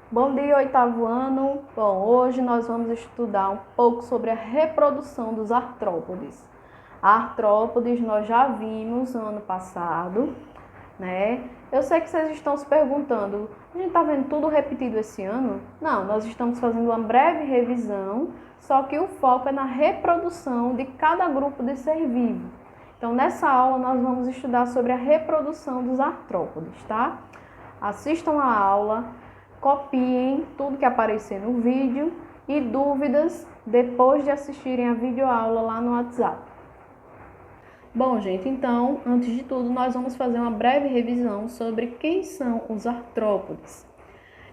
Bom dia, oitavo ano. Bom, hoje nós vamos estudar um pouco sobre a reprodução dos artrópodes. Artrópodes nós já vimos no ano passado, né? Eu sei que vocês estão se perguntando, a gente está vendo tudo repetido esse ano? Não, nós estamos fazendo uma breve revisão, só que o foco é na reprodução de cada grupo de ser vivo. Então, nessa aula, nós vamos estudar sobre a reprodução dos artrópodes, tá? Assistam a aula, copiem tudo que aparecer no vídeo e dúvidas depois de assistirem a videoaula lá no WhatsApp. Bom, gente, então, antes de tudo, nós vamos fazer uma breve revisão sobre quem são os artrópodes.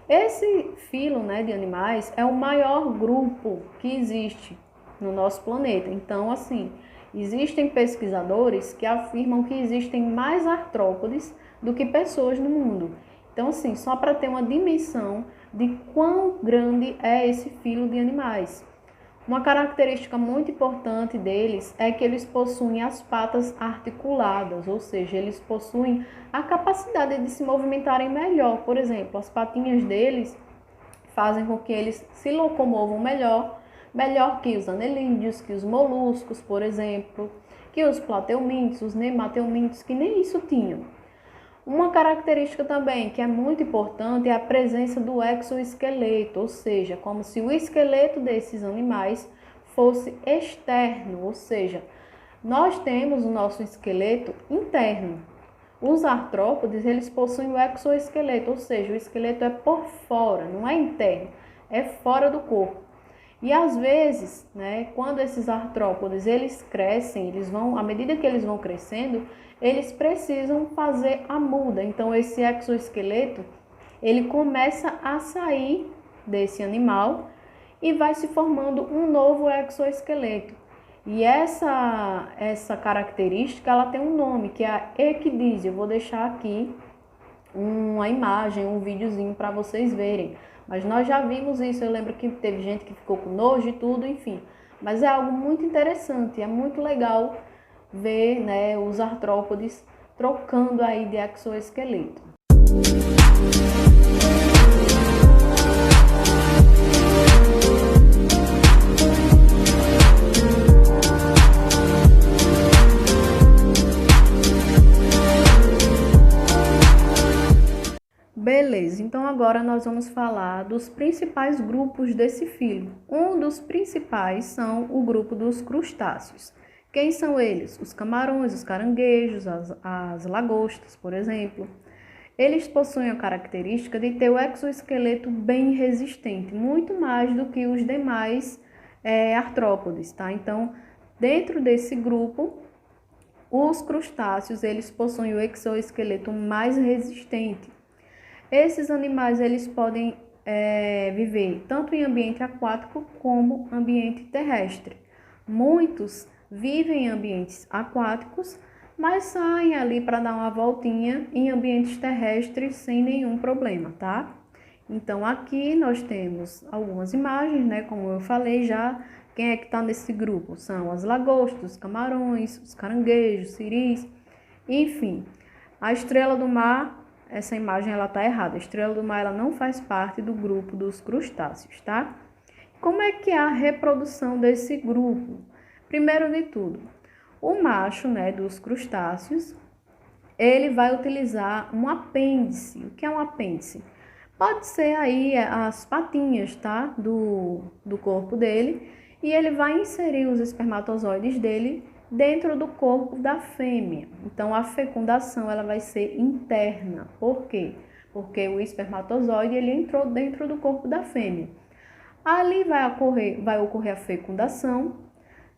Esse filo, de animais é o maior grupo que existe no nosso planeta. Então, assim, existem pesquisadores que afirmam que existem mais artrópodes do que pessoas no mundo. Então, assim, só para ter uma dimensão de quão grande é esse filo de animais. Uma característica muito importante deles é que eles possuem as patas articuladas, ou seja, eles possuem a capacidade de se movimentarem melhor. Por exemplo, as patinhas deles fazem com que eles se locomovam melhor que os anelídeos, que os moluscos, por exemplo, que os plateumintes, os nemateumintes, que nem isso tinham. Uma característica também que é muito importante é a presença do exoesqueleto, ou seja, como se o esqueleto desses animais fosse externo, ou seja, nós temos o nosso esqueleto interno. Os artrópodes, eles possuem o exoesqueleto, ou seja, o esqueleto é por fora, não é interno, é fora do corpo. E às vezes, quando esses artrópodes eles crescem, à medida que eles vão crescendo, eles precisam fazer a muda. Então esse exoesqueleto, ele começa a sair desse animal e vai se formando um novo exoesqueleto. E essa característica, ela tem um nome, que é a equidízia. Eu vou deixar aqui uma imagem, um videozinho para vocês verem. Mas nós já vimos isso, eu lembro que teve gente que ficou com nojo e tudo, enfim. Mas é algo muito interessante, é muito legal ver, os artrópodes trocando aí de exoesqueleto. Beleza, então agora nós vamos falar dos principais grupos desse filo. Um dos principais são o grupo dos crustáceos. Quem são eles? Os camarões, os caranguejos, as lagostas, por exemplo. Eles possuem a característica de ter o exoesqueleto bem resistente, muito mais do que os demais artrópodes, tá? Então, dentro desse grupo, os crustáceos, eles possuem o exoesqueleto mais resistente. Esses animais eles podem viver tanto em ambiente aquático como ambiente terrestre. Muitos vivem em ambientes aquáticos, mas saem ali para dar uma voltinha em ambientes terrestres sem nenhum problema, tá? Então aqui nós temos algumas imagens, como eu falei já. Quem é que está nesse grupo? São as lagostas, os camarões, os caranguejos, siris, enfim. A estrela do mar, essa imagem ela está errada. A estrela do mar ela não faz parte do grupo dos crustáceos, tá? Como é que é a reprodução desse grupo? Primeiro de tudo, o macho, dos crustáceos, ele vai utilizar um apêndice. O que é um apêndice? Pode ser aí as patinhas, tá? Do corpo dele, e ele vai inserir os espermatozoides dele dentro do corpo da fêmea. Então, a fecundação ela vai ser interna. Por quê? Porque o espermatozoide ele entrou dentro do corpo da fêmea. Ali vai ocorrer a fecundação,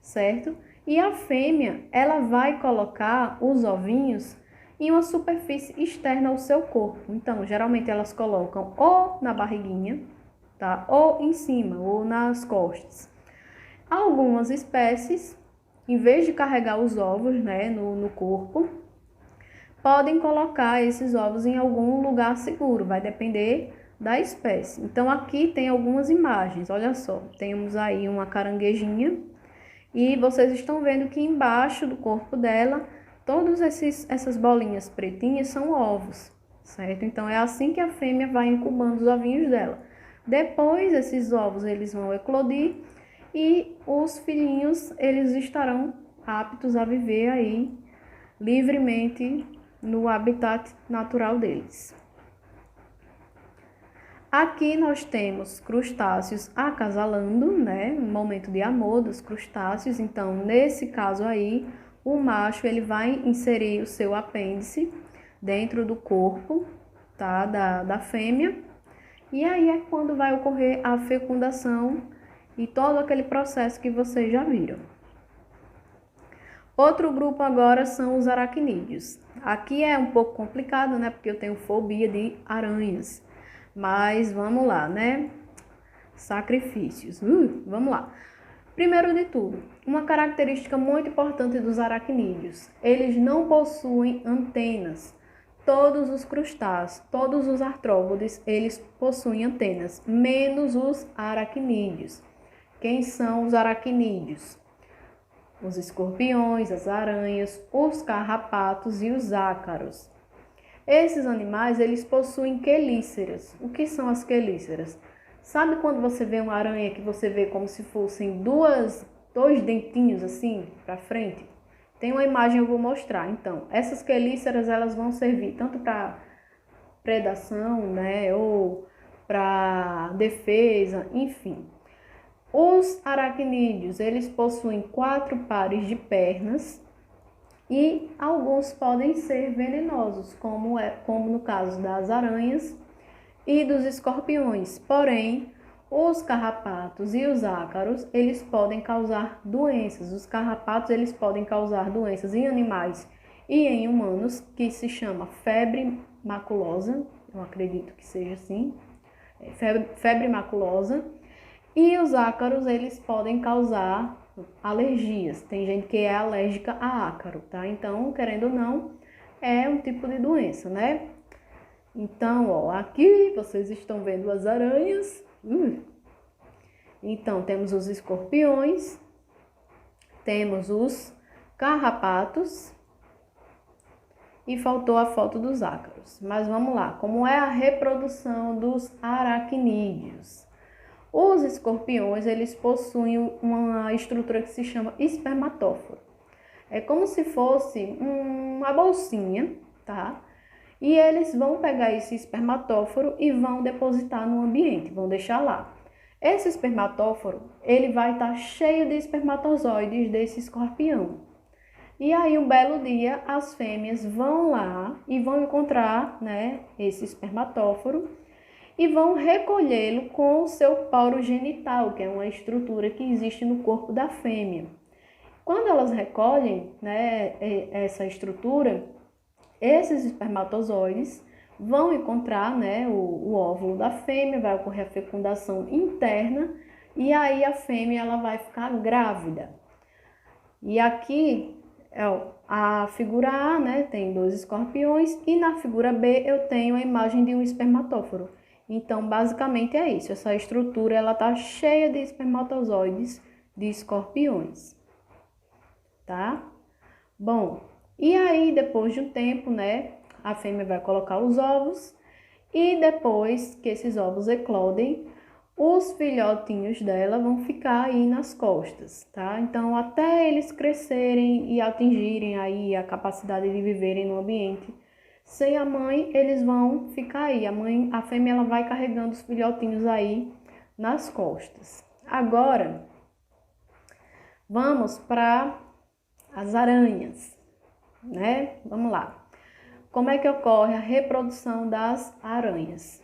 certo? E a fêmea ela vai colocar os ovinhos em uma superfície externa ao seu corpo. Então, geralmente elas colocam ou na barriguinha, tá? Ou em cima, ou nas costas. Algumas espécies, em vez de carregar os ovos no corpo, podem colocar esses ovos em algum lugar seguro, vai depender da espécie. Então aqui tem algumas imagens, olha só, temos aí uma caranguejinha e vocês estão vendo que embaixo do corpo dela, todas essas bolinhas pretinhas são ovos, certo? Então, é assim que a fêmea vai incubando os ovinhos dela. Depois, esses ovos, eles vão eclodir e os filhinhos, eles estarão aptos a viver aí livremente no habitat natural deles. Aqui nós temos crustáceos acasalando, né? Um momento de amor dos crustáceos. Então, nesse caso aí, o macho ele vai inserir o seu apêndice dentro do corpo, tá? Da fêmea. E aí é quando vai ocorrer a fecundação e todo aquele processo que vocês já viram. Outro grupo agora são os aracnídeos. Aqui é um pouco complicado, né? Porque eu tenho fobia de aranhas. Mas vamos lá, né? Sacrifícios. Vamos lá. Primeiro de tudo, uma característica muito importante dos aracnídeos. Eles não possuem antenas. Todos os crustáceos, todos os artrópodes, eles possuem antenas, menos os aracnídeos. Quem são os aracnídeos? Os escorpiões, as aranhas, os carrapatos e os ácaros. Esses animais, eles possuem quelíceras. O que são as quelíceras? Sabe quando você vê uma aranha que você vê como se fossem dois dentinhos assim para frente? Tem uma imagem eu vou mostrar. Então, essas quelíceras, elas vão servir tanto para predação, né, ou para defesa, enfim. Os aracnídeos, eles possuem 4 pares de pernas e alguns podem ser venenosos, como no caso das aranhas e dos escorpiões. Porém, os carrapatos e os ácaros, eles podem causar doenças. Os carrapatos, eles podem causar doenças em animais e em humanos, que se chama febre maculosa, eu acredito que seja assim, febre maculosa. E os ácaros, eles podem causar alergias. Tem gente que é alérgica a ácaro, tá? Então, querendo ou não, é um tipo de doença, né? Então, ó, aqui vocês estão vendo as aranhas. Então, temos os escorpiões, temos os carrapatos e faltou a foto dos ácaros. Mas vamos lá, como é a reprodução dos aracnídeos? Os escorpiões, eles possuem uma estrutura que se chama espermatóforo. É como se fosse uma bolsinha, tá? E eles vão pegar esse espermatóforo e vão depositar no ambiente, vão deixar lá. Esse espermatóforo, ele vai estar cheio de espermatozoides desse escorpião. E aí, um belo dia, as fêmeas vão lá e vão encontrar, né, esse espermatóforo e vão recolhê-lo com o seu poro genital, que é uma estrutura que existe no corpo da fêmea. Quando elas recolhem, né, essa estrutura, esses espermatozoides vão encontrar, né, o óvulo da fêmea, vai ocorrer a fecundação interna e aí a fêmea ela vai ficar grávida. E aqui a figura A, né, tem 2 escorpiões e na figura B eu tenho a imagem de um espermatóforo. Então, basicamente é isso. Essa estrutura ela tá cheia de espermatozoides de escorpiões, tá? Bom, e aí depois de um tempo, né, a fêmea vai colocar os ovos e depois que esses ovos eclodem, os filhotinhos dela vão ficar aí nas costas, tá? Então, até eles crescerem e atingirem aí a capacidade de viverem no ambiente sem a mãe, eles vão ficar aí. A fêmea ela vai carregando os filhotinhos aí nas costas. Agora, vamos para as aranhas, né? Vamos lá. Como é que ocorre a reprodução das aranhas?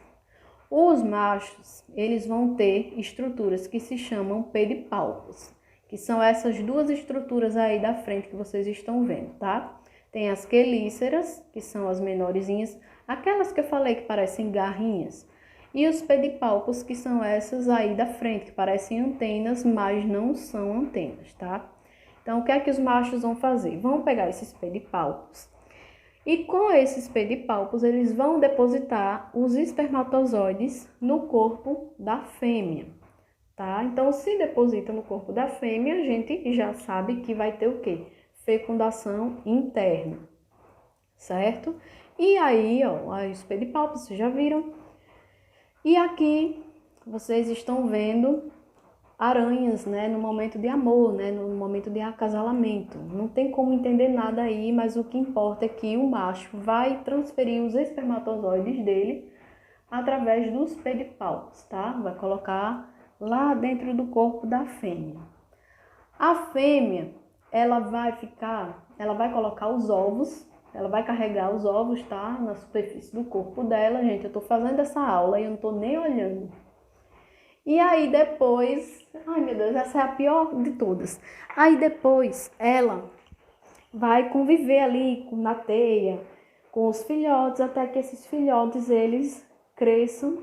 Os machos, eles vão ter estruturas que se chamam pedipalpos, que são essas 2 estruturas aí da frente que vocês estão vendo, tá? Tem as quelíceras, que são as menorzinhas, aquelas que eu falei que parecem garrinhas, e os pedipalpos, que são essas aí da frente, que parecem antenas, mas não são antenas, tá? Então, o que é que os machos vão fazer? Vão pegar esses pedipalpos e com esses pedipalpos eles vão depositar os espermatozoides no corpo da fêmea, tá? Então, se deposita no corpo da fêmea, a gente já sabe que vai ter o quê? Fecundação interna, certo? E aí, ó, os pedipalpos, vocês já viram. E aqui vocês estão vendo aranhas, né, no momento de amor, né, no momento de acasalamento. Não tem como entender nada aí, mas o que importa é que o macho vai transferir os espermatozoides dele através dos pedipalpos, tá? Vai colocar lá dentro do corpo da fêmea. A fêmea, ela vai colocar os ovos, ela vai carregar os ovos, tá? Na superfície do corpo dela. Gente, eu tô fazendo essa aula e eu não tô nem olhando. E aí depois, ai meu Deus, essa é a pior de todas. Aí depois ela vai conviver ali na teia com os filhotes até que esses filhotes eles cresçam,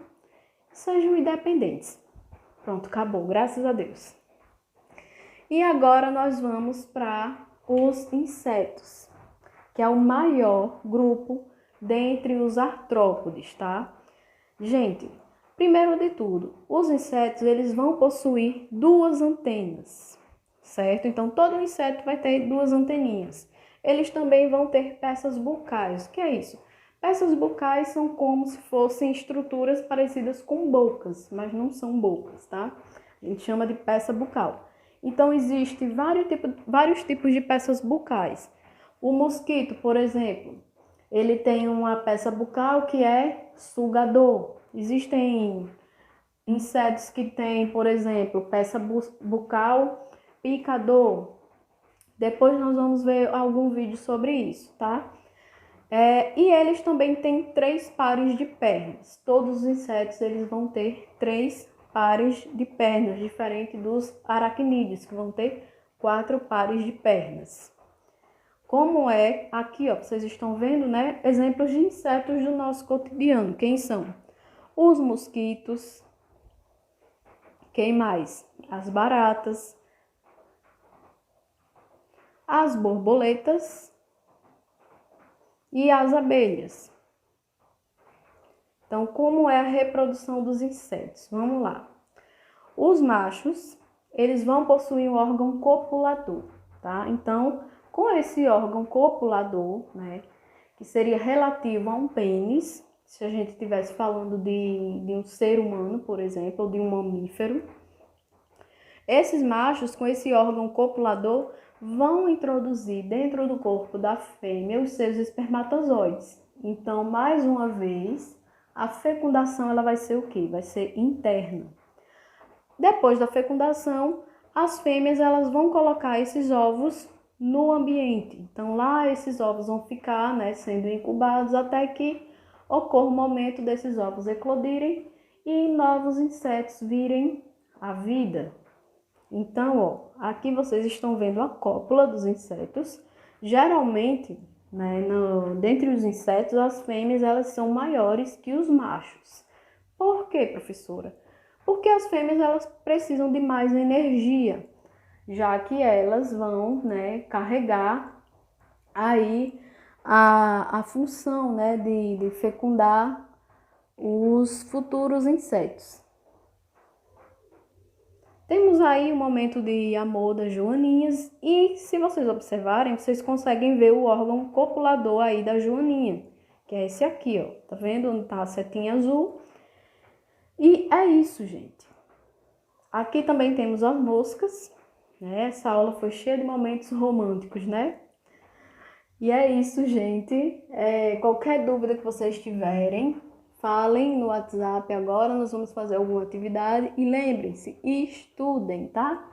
sejam independentes. Pronto, acabou, graças a Deus. E agora nós vamos para os insetos, que é o maior grupo dentre os artrópodes, tá? Gente, primeiro de tudo, os insetos eles vão possuir duas antenas, certo? Então, todo inseto vai ter duas anteninhas. Eles também vão ter peças bucais. O que é isso? Peças bucais são como se fossem estruturas parecidas com bocas, mas não são bocas, tá? A gente chama de peça bucal. Então, existem vários tipos de peças bucais. O mosquito, por exemplo, ele tem uma peça bucal que é sugador. Existem insetos que têm, por exemplo, peça bucal picador. Depois nós vamos ver algum vídeo sobre isso, tá? E eles também têm 3 pares de pernas. Todos os insetos eles vão ter 3 pares de pernas, diferente dos aracnídeos, que vão ter 4 pares de pernas. Como é aqui, ó, vocês estão vendo, né? Exemplos de insetos do nosso cotidiano. Quem são? Os mosquitos. Quem mais? As baratas. As borboletas e as abelhas. Então, como é a reprodução dos insetos? Vamos lá. Os machos, eles vão possuir um órgão copulador, tá? Então, com esse órgão copulador, né, que seria relativo a um pênis, se a gente estivesse falando de um ser humano, por exemplo, ou de um mamífero, esses machos, com esse órgão copulador, vão introduzir dentro do corpo da fêmea os seus espermatozoides. Então, mais uma vez, a fecundação ela vai ser o quê? Vai ser interna. Depois da fecundação, as fêmeas elas vão colocar esses ovos no ambiente. Então, lá esses ovos vão ficar, né, sendo incubados até que ocorra o momento desses ovos eclodirem e novos insetos virem à vida. Então, ó, aqui vocês estão vendo a cópula dos insetos. Geralmente, né, dentre os insetos, as fêmeas elas são maiores que os machos. Por quê, professora? Porque as fêmeas elas precisam de mais energia, já que elas vão, né, carregar aí a função, né, de fecundar os futuros insetos. Temos aí o momento de amor das joaninhas e, se vocês observarem, vocês conseguem ver o órgão copulador aí da joaninha, que é esse aqui, ó. Tá vendo onde tá a setinha azul? E é isso, gente. Aqui também temos as moscas, né? Essa aula foi cheia de momentos românticos, né? E é isso, gente. Qualquer dúvida que vocês tiverem, falem no WhatsApp agora, nós vamos fazer alguma atividade. E lembrem-se, estudem, tá?